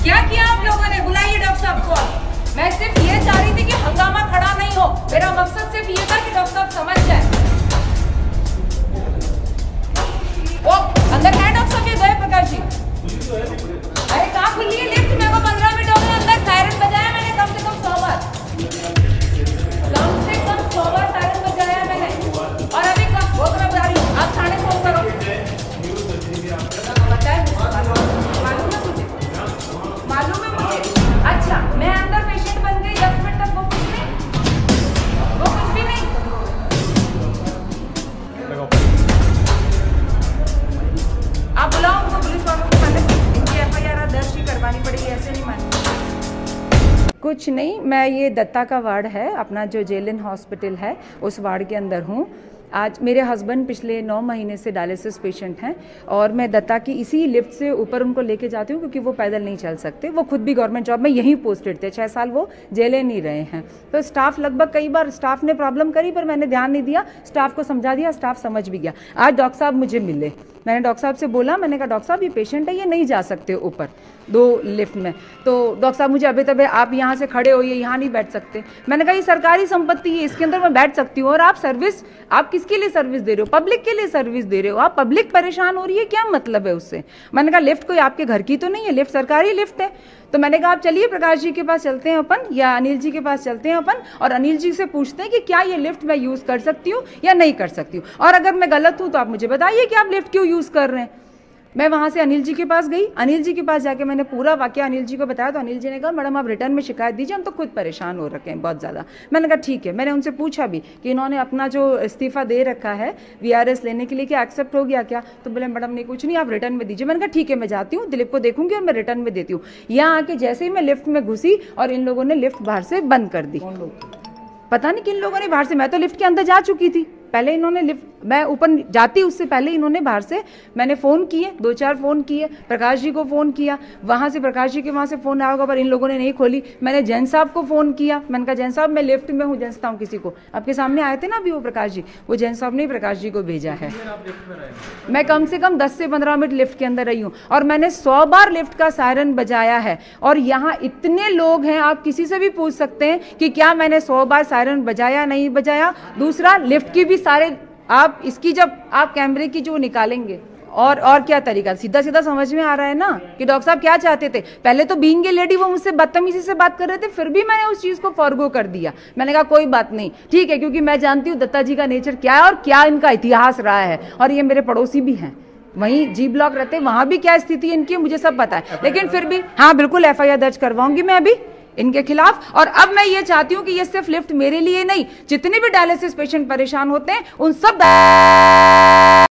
क्या किया आप लोगों ने? बुलाइए डॉक्टर साहब को। मैं सिर्फ ये चाह रही थी कि हंगामा खड़ा नहीं हो। मेरा मकसद सिर्फ ये था कि डॉक्टर साहब समझ जाए। ओ अंदर है डॉक्टर साहब, ये गए प्रकाश जी। अरे कहाँ खुली है लिफ्ट? मेरे को 15 मिनट हो गए अंदर। सायरन बजाया मैंने कम से कम 100 बार, सायरन बजाया मैंने। और अभी कब वो बता रही हूँ, आप थाने फोन करो। मालूम है मुझे। अच्छा मैं अंदर पेशेंट बन गई, 10 मिनट तक वो कुछ भी नहीं। आप बुलाओ उनको, पुलिस वालों को। पहले इनकी FIR दर्ज ही करवानी पड़ेगी, ऐसे नहीं मानेंगे। कुछ नहीं, मैं ये दत्ता का वार्ड है अपना, जो जेलिन हॉस्पिटल है उस वार्ड के अंदर हूँ। आज मेरे हस्बैंड पिछले 9 महीने से डायलिसिस पेशेंट हैं और मैं दत्ता की इसी लिफ्ट से ऊपर उनको लेके जाती हूँ क्योंकि वो पैदल नहीं चल सकते। वो खुद भी गवर्नमेंट जॉब में यहीं पोस्टेड थे, 6 साल वो जेलें नहीं रहे हैं। तो स्टाफ लगभग कई बार स्टाफ ने प्रॉब्लम करी पर मैंने ध्यान नहीं दिया, स्टाफ को समझा दिया, स्टाफ समझ भी गया। आज डॉक्टर साहब मुझे मिले, मैंने डॉक्टर साहब से बोला, मैंने कहा डॉक्टर साहब ये पेशेंट है, ये नहीं जा सकते ऊपर 2 लिफ्ट में। तो डॉक्टर साहब मुझे अभी तब आप यहाँ से खड़े होइए, यहाँ नहीं बैठ सकते। मैंने कहा ये सरकारी संपत्ति है, इसके अंदर मैं बैठ सकती हूँ। और आप सर्विस, आप किसके लिए सर्विस दे रहे हो? पब्लिक के लिए सर्विस दे रहे हो। आप पब्लिक परेशान हो रही है, क्या मतलब है उससे? मैंने कहा लिफ्ट कोई आपके घर की तो नहीं है, लिफ्ट सरकारी लिफ्ट है। तो मैंने कहा आप चलिए प्रकाश जी के पास चलते हैं अपन, या अनिल जी के पास चलते हैं अपन, और अनिल जी से पूछते हैं कि क्या ये लिफ्ट मैं यूज कर सकती हूँ या नहीं कर सकती हूँ। और अगर मैं गलत हूँ तो आप मुझे बताइए कि आप लिफ्ट क्यों यूज कर रहे हैं। मैं वहां से अनिल जी के पास गई, अनिल जी के पास जाके मैंने पूरा वाकया अनिल जी को बताया। तो अनिल जी ने कहा मैडम आप रिटर्न में शिकायत दीजिए, हम तो खुद परेशान हो रखे हैं बहुत ज़्यादा। मैंने कहा ठीक है। मैंने उनसे पूछा भी कि इन्होंने अपना जो इस्तीफा दे रखा है VRS लेने के लिए, क्या एक्सेप्ट हो गया क्या? तो बोले मैडम नहीं कुछ नहीं, आप रिटर्न में दीजिए। मैंने कहा ठीक है, मैं जाती हूँ, दिलीप को देखूंगी और मैं रिटर्न में देती हूँ। यहाँ आके जैसे ही मैं लिफ्ट में घुसी और इन लोगों ने लिफ्ट बाहर से बंद कर दी। पता नहीं किन लोगों ने बाहर से, मैं तो लिफ्ट के अंदर जा चुकी थी पहले। इन्होंने लिफ्ट, मैं ऊपर जाती उससे पहले इन्होंने बाहर से, मैंने फ़ोन किए, 2-4 फ़ोन किए, प्रकाश जी को फ़ोन किया, वहाँ से प्रकाश जी के वहाँ से फ़ोन आया होगा पर इन लोगों ने नहीं खोली। मैंने जैन साहब को फ़ोन किया, मैंने कहा जैन साहब मैं लिफ्ट में हूँ, जानता हूँ किसी को। आपके सामने आए थे ना अभी वो प्रकाश जी, वो जैन साहब ने प्रकाश जी को भेजा है। मैं कम से कम 10 से 15 मिनट लिफ्ट के अंदर रही हूँ और मैंने 100 बार लिफ्ट का सायरन बजाया है। और यहाँ इतने लोग हैं, आप किसी से भी पूछ सकते हैं कि क्या मैंने 100 बार सायरन बजाया नहीं बजाया। दूसरा लिफ्ट की भी सारे आप इसकी जब आप कैमरे की जो निकालेंगे और क्या तरीका, सीधा सीधा समझ में आ रहा है ना कि डॉक्टर साहब क्या चाहते थे। पहले तो बीइंग ए लेडी वो मुझसे बदतमीजी से बात कर रहे थे, फिर भी मैंने उस चीज को फॉरगो कर दिया। मैंने कहा कोई बात नहीं, ठीक है, क्योंकि मैं जानती हूँ दत्ता जी का नेचर क्या है और क्या इनका इतिहास रहा है। और ये मेरे पड़ोसी भी हैं, वहीं G ब्लॉक रहते, वहां भी क्या स्थिति इनकी है मुझे सब पता है। लेकिन फिर भी हाँ बिल्कुल FIR दर्ज करवाऊंगी मैं अभी इनके खिलाफ। और अब मैं ये चाहती हूँ कि ये सिर्फ लिफ्ट मेरे लिए नहीं, जितने भी डायलिसिस पेशेंट परेशान होते हैं उन सब